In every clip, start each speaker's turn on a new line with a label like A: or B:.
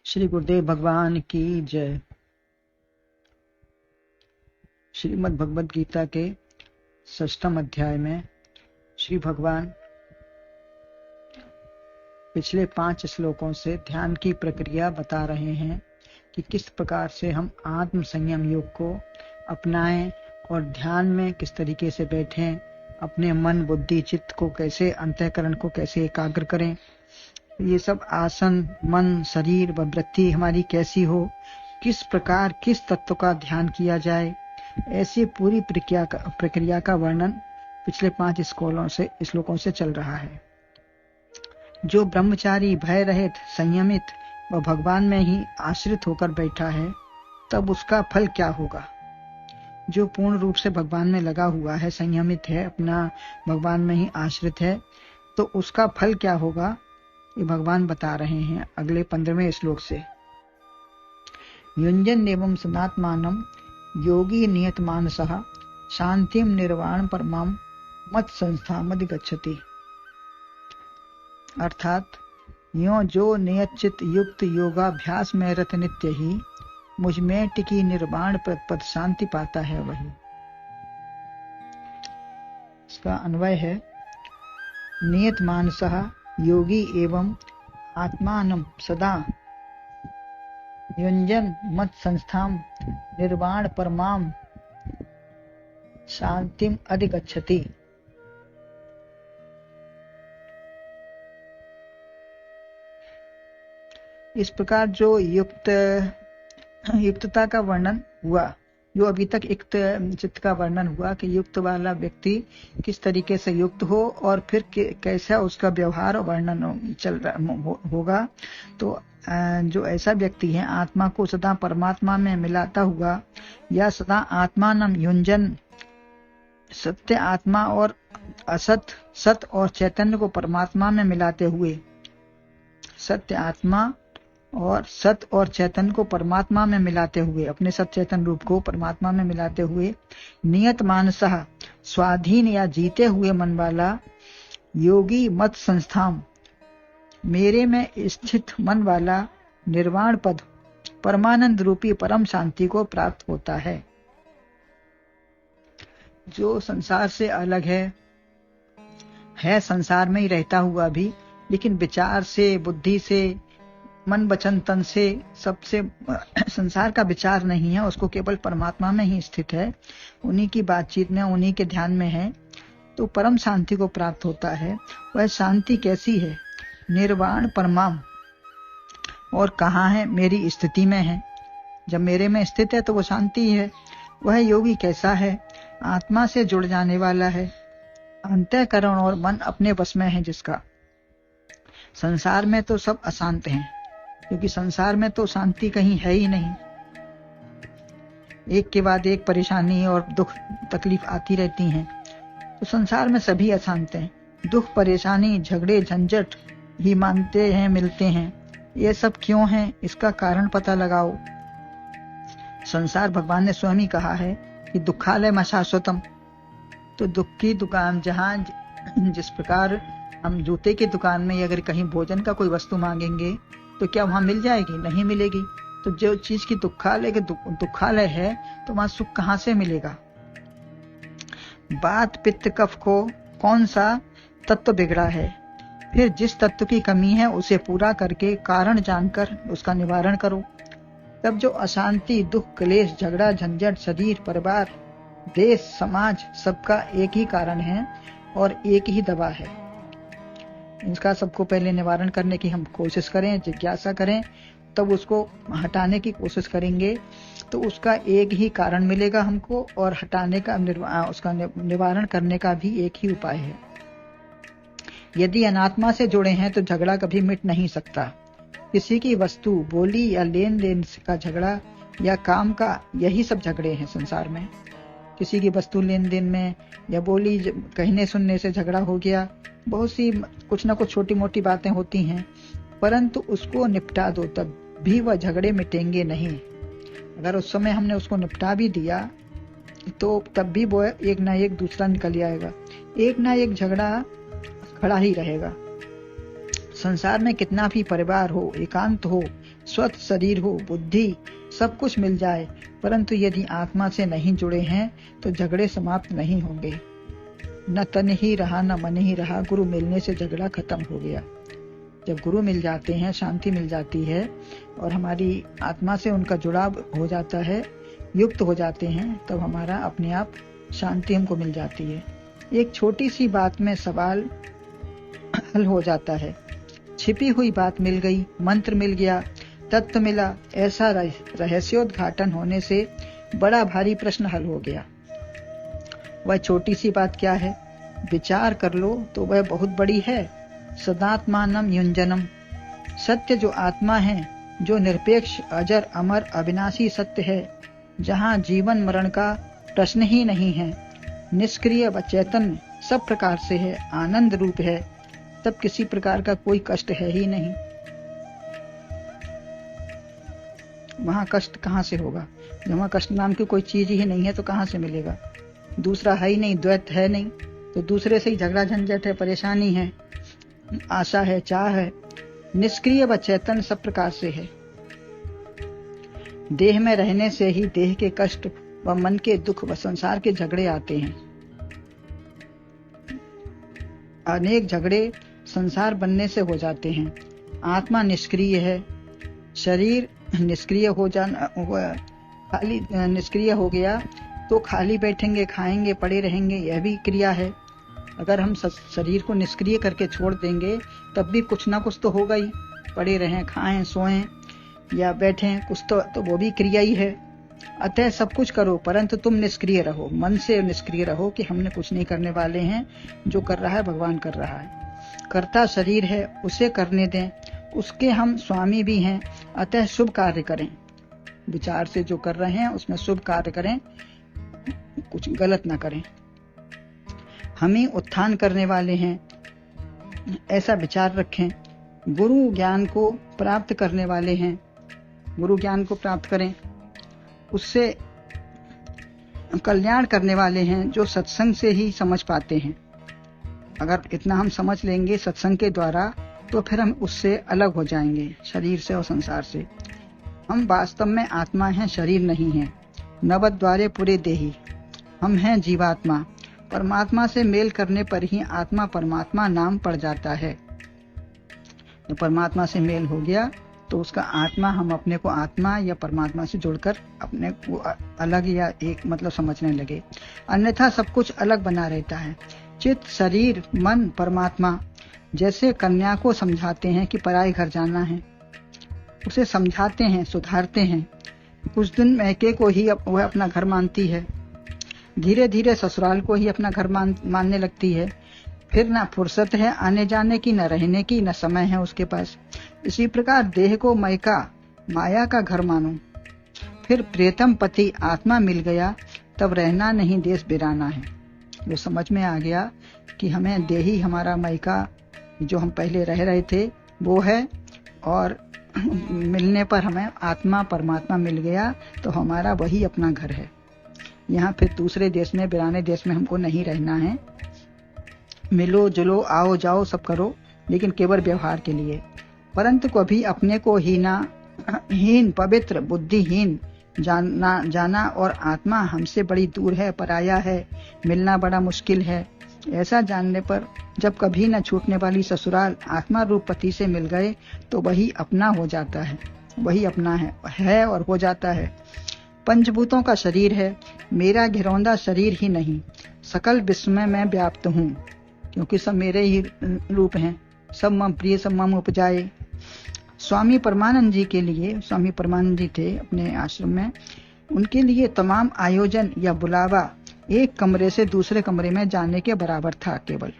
A: श्री गुरुदेव भगवान की जय। श्रीमद् भगवद गीता के 6वें अध्याय में श्री भगवान पिछले 5 श्लोकों से ध्यान की प्रक्रिया बता रहे हैं कि किस प्रकार से हम आत्म संयम योग को अपनाएं और ध्यान में किस तरीके से बैठें, अपने मन बुद्धि चित्त को कैसे, अंतःकरण को कैसे एकाग्र करें। ये सब आसन, मन, शरीर व वृत्ति हमारी कैसी हो, किस प्रकार किस तत्व का ध्यान किया जाए, ऐसी पूरी प्रक्रिया का वर्णन पिछले 5 श्लोकों से चल रहा है। जो ब्रह्मचारी भय रहित, संयमित व भगवान में ही आश्रित होकर बैठा है, तब उसका फल क्या होगा। जो पूर्ण रूप से भगवान में लगा हुआ है, संयमित है, अपना भगवान में ही आश्रित है, तो उसका फल क्या होगा, ये भगवान बता रहे हैं अगले 15वें श्लोक से। युञ्जन एवं सदात्मानं योगी नियत मानसः शांतिम निर्वाण परमां मत संस्थामधिगच्छति। अर्थात यो जो नियतचित युक्त योगाभ्यास में रत नित्य ही मुझ में टिकी निर्वाण पद शांति पाता है, वही। इसका अन्वय है, नियत मानसः योगी एवं आत्मानं सदा युञ्जन मत संस्थाम निर्वाण परमां शांतिम अधिगच्छति। इस प्रकार जो युक्तता का वर्णन हुआ, जो अभी तक युक्त चित्त का वर्णन हुआ कि युक्त वाला व्यक्ति किस तरीके से युक्त हो और फिर कैसा उसका व्यवहार और वर्णन चल रहा होगा। तो जो ऐसा व्यक्ति है, आत्मा को सदा परमात्मा में मिलाता हुआ या सदा आत्मानं युञ्जन, सत्य आत्मा और असत, सत और चैतन्य को परमात्मा में मिलाते हुए, सत्य आत्मा और सत और चैतन्य को परमात्मा में मिलाते हुए, अपने सत चैतन्य रूप को परमात्मा में मिलाते हुए, नियत मानसः स्वाधीन या जीते हुए मन वाला, योगी मत संस्थाम मेरे में स्थित मन वाला, निर्वाण पद परमानंद रूपी परम शांति को प्राप्त होता है। जो संसार से अलग है संसार में ही रहता हुआ भी, लेकिन विचार से, बुद्धि से, मन वचन तन से, सबसे संसार का विचार नहीं है, उसको केवल परमात्मा में ही स्थित है, उन्हीं की बातचीत में, उन्हीं के ध्यान में है, तो परम शांति को प्राप्त होता है। वह शांति कैसी है, निर्वाण परमाम, और कहाँ है, मेरी स्थिति में है। जब मेरे में स्थित है तो वो शांति है। वह योगी कैसा है, आत्मा से जुड़ जाने वाला है, अंतःकरण और मन अपने वश में है जिसका। संसार में तो सब अशांत हैं, क्योंकि संसार में तो शांति कहीं है ही नहीं। एक के बाद एक परेशानी और दुख तकलीफ आती रहती हैं। तो संसार में सभी अशांत हैं। दुख, परेशानी, झगड़े, झंझट ही मानते हैं, मिलते हैं। ये सब क्यों है, इसका कारण पता लगाओ। संसार, भगवान ने स्वयं ही कहा है कि दुखालय शाश्वतम। तो दुख की दुकान, जहां जिस प्रकार हम जूते की दुकान में अगर कहीं भोजन का कोई वस्तु मांगेंगे तो क्या वहां मिल जाएगी? नहीं मिलेगी। तो जो चीज की दुखालय है, तो वहां सुख कहां से मिलेगा। बात पित्त कफ को कौन सा तत्व बिगड़ा है, फिर जिस तत्व की कमी है उसे पूरा करके कारण जानकर उसका निवारण करो। तब जो अशांति, दुख, क्लेश, झगड़ा, झंझट, शरीर, परिवार, देश, समाज, सबका एक ही कारण है और एक ही दवा है। इसका सबको पहले निवारण करने की हम कोशिश करें, जिज्ञासा करें, तब उसको हटाने की कोशिश करेंगे तो उसका एक ही कारण मिलेगा हमको, और हटाने का, उसका निवारण करने का भी एक ही उपाय है। यदि अनात्मा से जुड़े हैं तो झगड़ा कभी मिट नहीं सकता। किसी की वस्तु, बोली या लेन देन का झगड़ा या काम का, यही सब झगड़े हैं संसार में। किसी की वस्तु लेन देन में या बोली कहने सुनने से झगड़ा हो गया। बहुत सी कुछ ना कुछ छोटी मोटी बातें होती हैं, परंतु उसको निपटा दो, तब भी वह झगड़े मिटेंगे नहीं। अगर उस समय हमने उसको निपटा भी दिया तो तब भी वो एक ना एक दूसरा निकल आएगा, एक ना एक झगड़ा खड़ा ही रहेगा। संसार में कितना भी परिवार हो, एकांत हो, स्वस्थ शरीर हो, बुद्धि, सब कुछ मिल जाए, परंतु यदि आत्मा से नहीं जुड़े हैं तो झगड़े समाप्त नहीं होंगे। न तन ही रहा न मन ही रहा, गुरु मिलने से झगड़ा खत्म हो गया। जब गुरु मिल जाते हैं, शांति मिल जाती है और हमारी आत्मा से उनका जुड़ाव हो जाता है, युक्त हो जाते हैं, तब हमारा अपने आप शांति हमको मिल जाती है। एक छोटी सी बात में सवाल हल हो जाता है। छिपी हुई बात मिल गई, मंत्र मिल गया, तत्व मिला, ऐसा रहस्योद्घाटन होने से बड़ा भारी प्रश्न हल हो गया। वह छोटी सी बात क्या है? विचार कर लो तो वह बहुत बड़ी है। सदात्मानम युंजनम, सत्य जो आत्मा है, जो निरपेक्ष, अजर, अमर, अविनाशी सत्य है, जहाँ जीवन मरण का प्रश्न ही नहीं है, निष्क्रिय व चैतन्य सब प्रकार से है, आनंद रूप है, तब किसी प्रकार का कोई कष्ट है ही नहीं। वहां कष्ट कहाँ से होगा? जब वहां कष्ट नाम की कोई चीज ही नहीं है तो कहाँ से मिलेगा? दूसरा है ही नहीं, द्वैत है नहीं, तो दूसरे से ही झगड़ा झंझट है, परेशानी है, आशा है, चाह है। निष्क्रिय व चैतन्य सब प्रकार से है। देह में रहने से ही देह के कष्ट व मन के दुख व संसार के झगड़े आते हैं। अनेक झगड़े संसार बनने से हो जाते हैं। आत्मा निष्क्रिय है, शरीर निष्क्रिय हो जाना, खाली निष्क्रिय हो गया तो खाली बैठेंगे, खाएंगे, पड़े रहेंगे, यह भी क्रिया है। अगर हम शरीर को निष्क्रिय करके छोड़ देंगे तब भी कुछ ना कुछ तो होगा ही, पड़े रहें, खाएं, सोएं या बैठें, कुछ तो वो भी क्रिया ही है। अतः सब कुछ करो परंतु तुम निष्क्रिय रहो, मन से निष्क्रिय रहो कि हमने कुछ नहीं करने वाले हैं, जो कर रहा है भगवान कर रहा है। कर्ता शरीर है, उसे करने दें, उसके हम स्वामी भी हैं, अतः शुभ कार्य करें। विचार से जो कर रहे हैं उसमें शुभ कार्य करें, कुछ गलत ना करें। हम ही उत्थान करने वाले हैं, ऐसा विचार रखें। गुरु ज्ञान को प्राप्त करने वाले हैं, गुरु ज्ञान को प्राप्त करें, उससे कल्याण करने वाले हैं, जो सत्संग से ही समझ पाते हैं। अगर इतना हम समझ लेंगे सत्संग के द्वारा तो फिर हम उससे अलग हो जाएंगे, शरीर से और संसार से। हम वास्तव में आत्मा हैं, शरीर नहीं है। नवद्वारे पूरे देही, हम हैं जीवात्मा। परमात्मा से मेल करने पर ही आत्मा परमात्मा नाम पड़ जाता है। तो परमात्मा से मेल हो गया तो उसका आत्मा, हम अपने को आत्मा या परमात्मा से जुड़कर अपने को अलग या एक मतलब समझने लगे, अन्यथा सब कुछ अलग बना रहता है। चित्त, शरीर, मन, परमात्मा। जैसे कन्या को समझाते हैं कि पराए घर जाना है, उसे समझाते हैं, सुधारते हैं। कुछ दिन मैके को ही वह अपना घर मानती है, धीरे धीरे ससुराल को ही अपना घर मानने लगती है। फिर ना फुर्सत है आने जाने की, न रहने की, न समय है उसके पास। इसी प्रकार देह को मैका, माया का घर मानो। फिर प्रियतम पति आत्मा मिल गया तब रहना नहीं, देश बिराना है। जो समझ में आ गया कि हमें देही हमारा मैका, जो हम पहले रह रहे थे वो है, और मिलने पर हमें आत्मा परमात्मा मिल गया तो हमारा वही अपना घर है। यहाँ फिर दूसरे देश में, बिराने देश में हमको नहीं रहना है। मिलो जुलो, आओ जाओ सब करो, लेकिन केवल व्यवहार के लिए। परंतु कभी अपने को हीन, पवित्र, बुद्धिहीन जाना और आत्मा हमसे बड़ी दूर है, पराया है, मिलना बड़ा मुश्किल है। ऐसा जानने पर जब कभी न छूटने वाली ससुराल आत्मा रूप पति से मिल गए तो वही अपना हो जाता है, वही अपना है और हो जाता है। पंचभूतों का शरीर है, मेरा घिरौंदा शरीर ही नहीं, सकल विश्व में मैं व्याप्त हूँ, क्योंकि सब मेरे ही रूप हैं। सब मम प्रिय, सब मम उपजाए। स्वामी परमानंद जी के लिए, स्वामी परमानंद जी थे अपने आश्रम में, उनके लिए तमाम आयोजन या बुलावा एक कमरे से दूसरे कमरे में जाने के बराबर था। केवल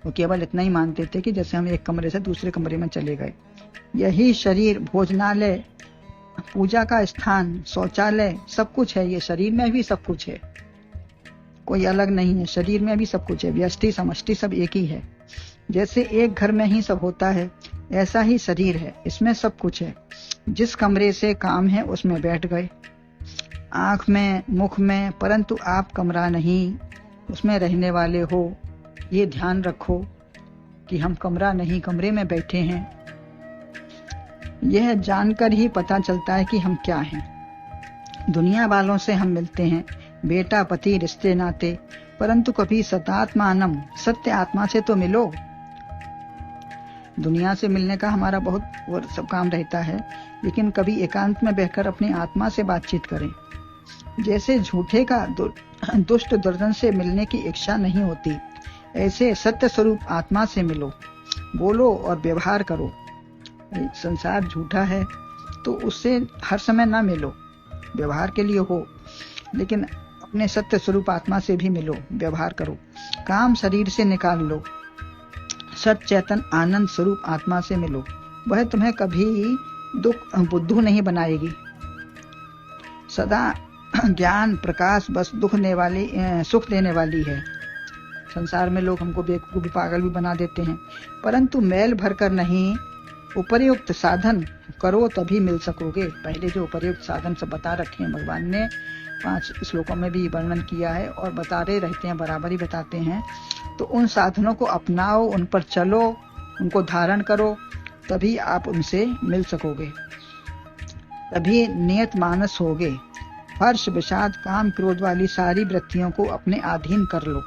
A: वो केवल इतना ही मानते थे कि जैसे हम एक कमरे से दूसरे कमरे में चले गए। यही शरीर भोजनालय, पूजा का स्थान, शौचालय, सब कुछ है। ये शरीर में भी सब कुछ है, कोई अलग नहीं है। शरीर में भी सब कुछ है, व्यष्टि समष्टि सब एक ही है। जैसे एक घर में ही सब होता है, ऐसा ही शरीर है, इसमें सब कुछ है। जिस कमरे से काम है उसमें बैठ गए, आंख में, मुख में, परंतु आप कमरा नहीं, उसमें रहने वाले हो। ये ध्यान रखो कि हम कमरा नहीं कमरे में बैठे हैं। यह जानकर ही पता चलता है कि हम क्या हैं। दुनिया वालों से हम मिलते हैं, बेटा पति रिश्ते नाते, परंतु कभी सतात्मानम सत्य आत्मा से तो मिलो। दुनिया से मिलने का हमारा बहुत सब काम रहता है, लेकिन कभी एकांत में बहकर अपनी आत्मा से बातचीत करें। जैसे झूठे का दुष्ट दुर्जन से मिलने की इच्छा नहीं होती, ऐसे सत्य स्वरूप आत्मा से मिलो, बोलो और व्यवहार करो। संसार झूठा है तो उससे हर समय ना मिलो, व्यवहार के लिए हो, लेकिन अपने सत्य स्वरूप आत्मा से भी मिलो, व्यवहार करो। काम शरीर से निकाल लो, सत चेतन आनंद स्वरूप आत्मा से मिलो। वह तुम्हें कभी दुख बुद्धू नहीं बनाएगी। सदा ज्ञान प्रकाश बस सुख देने वाली है। संसार में लोग हमको बेवकूफ पागल भी बना देते हैं, परंतु मैल भरकर नहीं, उपयुक्त साधन करो तभी मिल सकोगे। पहले जो उपयुक्त साधन सब बता रखे हैं भगवान ने, 5 श्लोकों में भी वर्णन किया है और बताते रहते हैं, बराबर ही बताते हैं। तो उन साधनों को अपनाओ, उन पर चलो, उनको धारण करो, तभी आप उनसे मिल सकोगे, तभी नियत मानस होगे। हर्ष विषाद काम क्रोध वाली सारी वृत्तियों को अपने अधीन कर लो।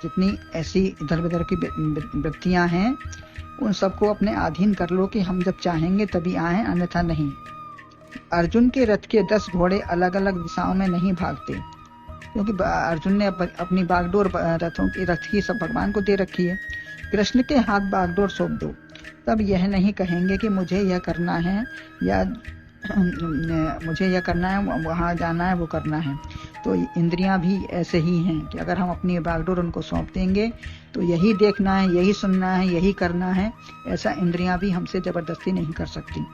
A: जितनी ऐसी इधर उधर की वृत्तियां हैं उन सबको अपने अधीन कर लो कि हम जब चाहेंगे तभी आए, अन्यथा नहीं। अर्जुन के रथ के 10 घोड़े अलग अलग दिशाओं में नहीं भागते, क्योंकि अर्जुन ने अपनी बागडोर रथ की सब भगवान को दे रखी है। कृष्ण के हाथ बागडोर सौंप दो, तब यह नहीं कहेंगे कि मुझे यह करना है या मुझे यह करना है, वहां जाना है, वो करना है। तो इंद्रियां भी ऐसे ही हैं कि अगर हम अपनी बागडोर उनको सौंप देंगे तो यही देखना है, यही सुनना है, यही करना है, ऐसा इंद्रियां भी हमसे जबरदस्ती नहीं कर सकती।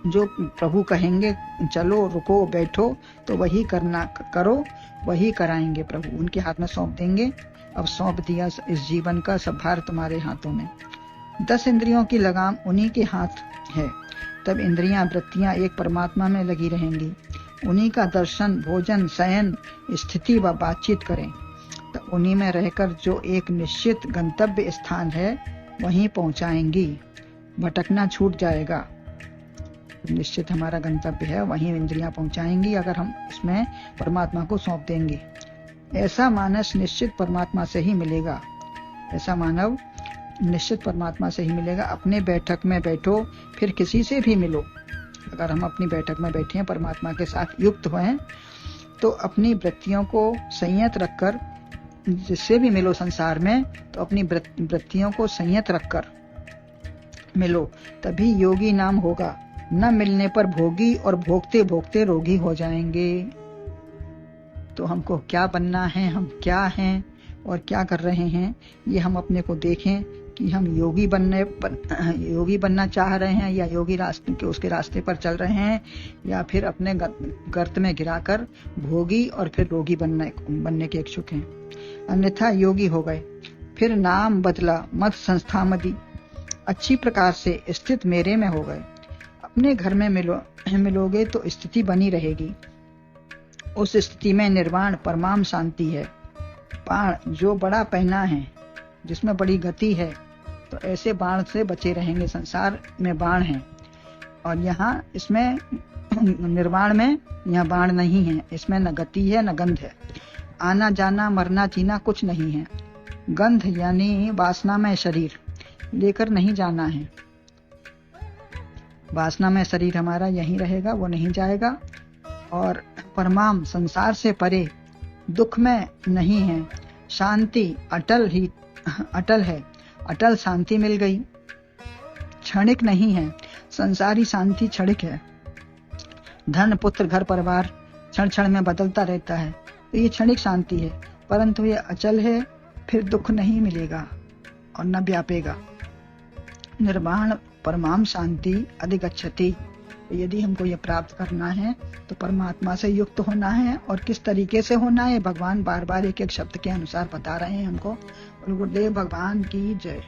A: जो प्रभु कहेंगे चलो, रुको, बैठो, तो वही करना, करो, वही कराएंगे प्रभु। उनके हाथ में सौंप देंगे। अब सौंप दिया इस जीवन का सब भार तुम्हारे हाथों में। 10 इंद्रियों की लगाम उन्हीं के हाथ है, तब इंद्रियां वृत्तियां एक परमात्मा में लगी रहेंगी। उन्हीं का दर्शन, भोजन, शयन, स्थिति व बातचीत करें, तो उन्हीं में रहकर जो एक निश्चित गंतव्य स्थान है वहीं पहुंचाएंगी। भटकना छूट जाएगा। निश्चित हमारा गंतव्य है, वहीं इंद्रियां पहुंचाएंगी अगर हम इसमें परमात्मा को सौंप देंगे। ऐसा मानस निश्चित परमात्मा से ही मिलेगा। ऐसा मानव निश्चित परमात्मा से ही मिलेगा। अपने बैठक में बैठो, फिर किसी से भी मिलो। अगर हम अपनी बैठक में बैठे हैं, परमात्मा के साथ युक्त हुए, तो अपनी वृत्तियों को संयत रखकर, जिससे भी मिलो संसार में, तो अपनी वृत्तियों को संयत रखकर मिलो, तभी योगी नाम होगा। न मिलने पर भोगी और भोगते भोगते रोगी हो जाएंगे। तो हमको क्या बनना है, हम क्या हैं और क्या कर रहे हैं, ये हम अपने को देखें कि हम योगी बनना चाह रहे हैं या योगी रास्ते के उसके रास्ते पर चल रहे हैं, या फिर अपने गर्त में गिराकर भोगी और फिर रोगी बनने के इच्छुक हैं। अन्यथा योगी हो गए, फिर नाम बदला, मत संस्था मदी, अच्छी प्रकार से स्थित मेरे में हो गए। अपने घर में मिलोगे तो स्थिति बनी रहेगी। उस स्थिति में निर्वाण परमाम शांति है। बाण जो बड़ा पहना है, जिसमें बड़ी गति है, तो ऐसे बाण से बचे रहेंगे। संसार में बाण है और यहाँ इसमें निर्वाण में यहाँ बाण नहीं है। इसमें न गति है न गंध है। आना जाना मरना जीना कुछ नहीं है। गंध यानी वासना में शरीर लेकर नहीं जाना है। वासना में शरीर हमारा यहीं रहेगा, वो नहीं जाएगा। और परमाम संसार से परे, दुख में नहीं है। शांति अटल है। अटल शांति मिल गई, क्षणिक नहीं है। संसारी शांति क्षणिक है। धन पुत्र घर परिवार क्षण क्षण में बदलता रहता है, तो ये क्षणिक शांति है, परंतु ये अचल है। फिर दुख नहीं मिलेगा और न व्यापेगा। निर्वाण परमाम शांति अधिगच्छति। यदि हमको ये प्राप्त करना है तो परमात्मा से युक्त होना है। और किस तरीके से होना है, भगवान बार बार एक एक शब्द के अनुसार बता रहे हैं हमको। गुरुदेव भगवान की जय।